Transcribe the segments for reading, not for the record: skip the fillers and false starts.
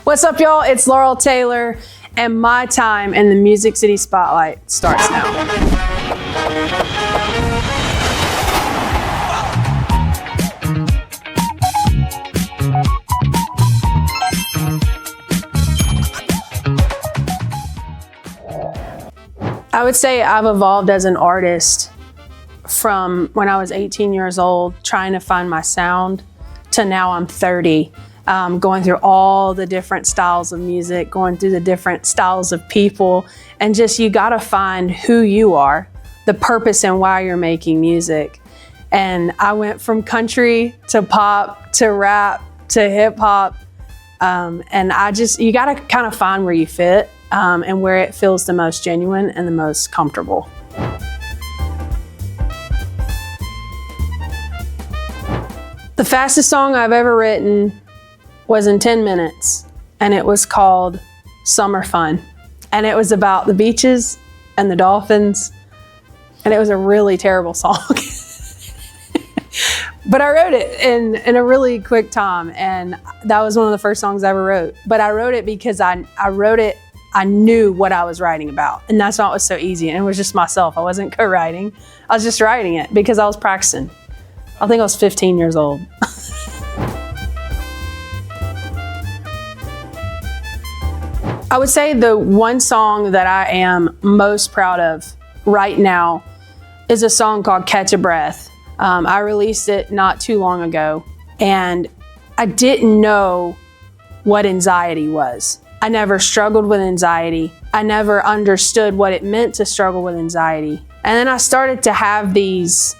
What's up, y'all? It's Laurel Taylor, and my time in the Music City Spotlight starts now. I would say I've evolved as an artist from when I was 18 years old, trying to find my sound, to now I'm 30. Going through all the different styles of music, going through the different styles of people, and just you gotta find who you are, the purpose and why you're making music. And I went from country to pop to rap to hip hop, and you gotta kind of find where you fit and where it feels the most genuine and the most comfortable. The fastest song I've ever written was in 10 minutes, and it was called Summer Fun. And it was about the beaches and the dolphins, and it was a really terrible song. But I wrote it in a really quick time, and that was one of the first songs I ever wrote. But I wrote it because I knew what I was writing about, and that's why it was so easy, and it was just myself. I wasn't co-writing, I was just writing it because I was practicing. I think I was 15 years old. I would say the one song that I am most proud of right now is a song called Catch a Breath. I released it not too long ago, and I didn't know what anxiety was. I never struggled with anxiety. I never understood what it meant to struggle with anxiety. And then I started to have these,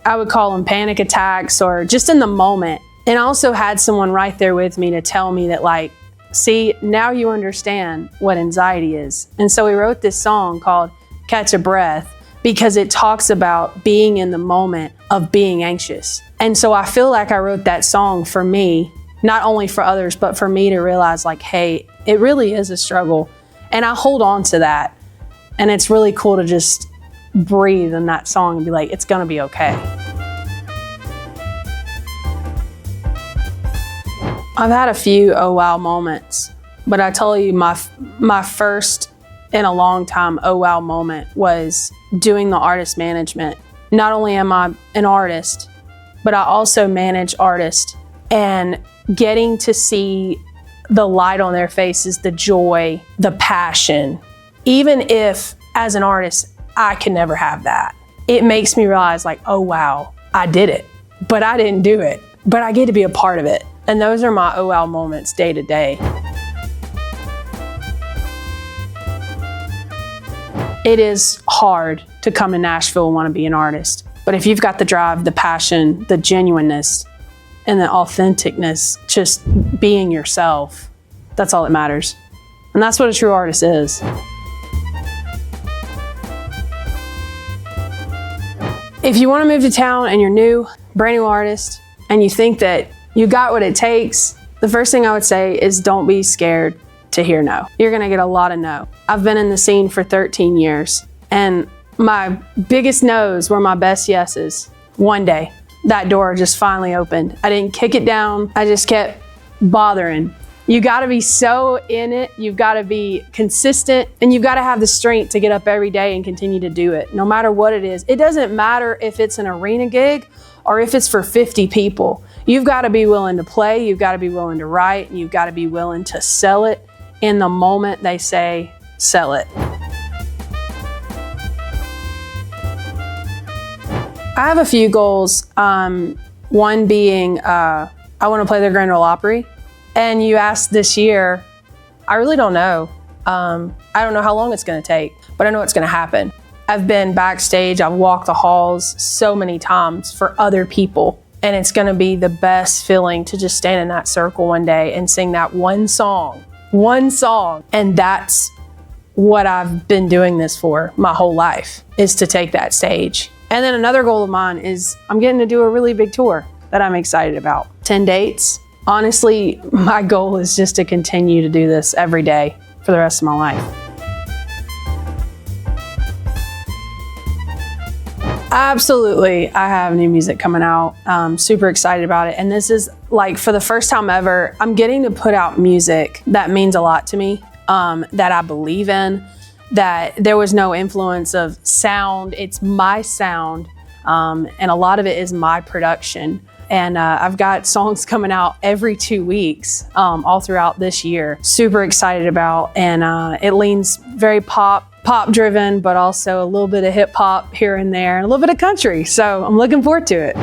I would call them panic attacks, or just in the moment. And I also had someone right there with me to tell me that, like, see, now you understand what anxiety is. And so we wrote this song called Catch a Breath because it talks about being in the moment of being anxious. And so I feel like I wrote that song for me, not only for others, but for me to realize, like, hey, it really is a struggle. And I hold on to that. And it's really cool to just breathe in that song and be like, it's gonna be okay. I've had a few oh wow moments, but I tell you, my first in a long time oh wow moment was doing the artist management. Not only am I an artist, but I also manage artists, and getting to see the light on their faces, the joy, the passion. Even if as an artist, I can never have that. It makes me realize, like, oh wow, I did it, but I didn't do it, but I get to be a part of it. And those are my oh wow moments day to day. It is hard to come to Nashville and want to be an artist. But if you've got the drive, the passion, the genuineness, and the authenticness, just being yourself, that's all that matters. And that's what a true artist is. If you want to move to town and you're new, brand new artist, and you think that you got what it takes, the first thing I would say is don't be scared to hear no. You're gonna get a lot of no. I've been in the scene for 13 years, and my biggest no's were my best yeses. One day, that door just finally opened. I didn't kick it down, I just kept bothering. You gotta be so in it, you've gotta be consistent, and you've gotta have the strength to get up every day and continue to do it, no matter what it is. It doesn't matter if it's an arena gig or if it's for 50 people. You've gotta be willing to play, you've gotta be willing to write, and you've gotta be willing to sell it in the moment they say, sell it. I have a few goals. One being, I wanna play the Grand Ole Opry. And you asked this year, I really don't know. I don't know how long it's gonna take, but I know it's gonna happen. I've been backstage, I've walked the halls so many times for other people, and it's gonna be the best feeling to just stand in that circle one day and sing that one song. And that's what I've been doing this for my whole life, is to take that stage. And then another goal of mine is I'm getting to do a really big tour that I'm excited about. 10 dates. Honestly, my goal is just to continue to do this every day for the rest of my life. Absolutely, I have new music coming out. I'm super excited about it. And this is like for the first time ever, I'm getting to put out music that means a lot to me, that I believe in, that there was no influence of sound. It's my sound, and a lot of it is my production. And I've got songs coming out every 2 weeks, all throughout this year. Super excited about, and it leans very pop driven, but also a little bit of hip hop here and there, and a little bit of country. So I'm looking forward to it.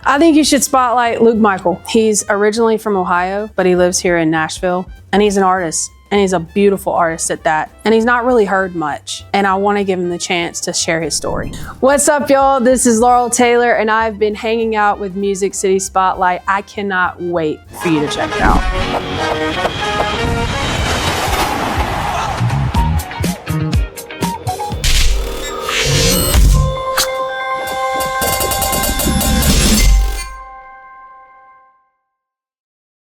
I think you should spotlight Luke Michael. He's originally from Ohio, but he lives here in Nashville, and he's an artist, and he's a beautiful artist at that. And he's not really heard much, and I want to give him the chance to share his story. What's up, y'all? This is Laurel Taylor, and I've been hanging out with Music City Spotlight. I cannot wait for you to check it out.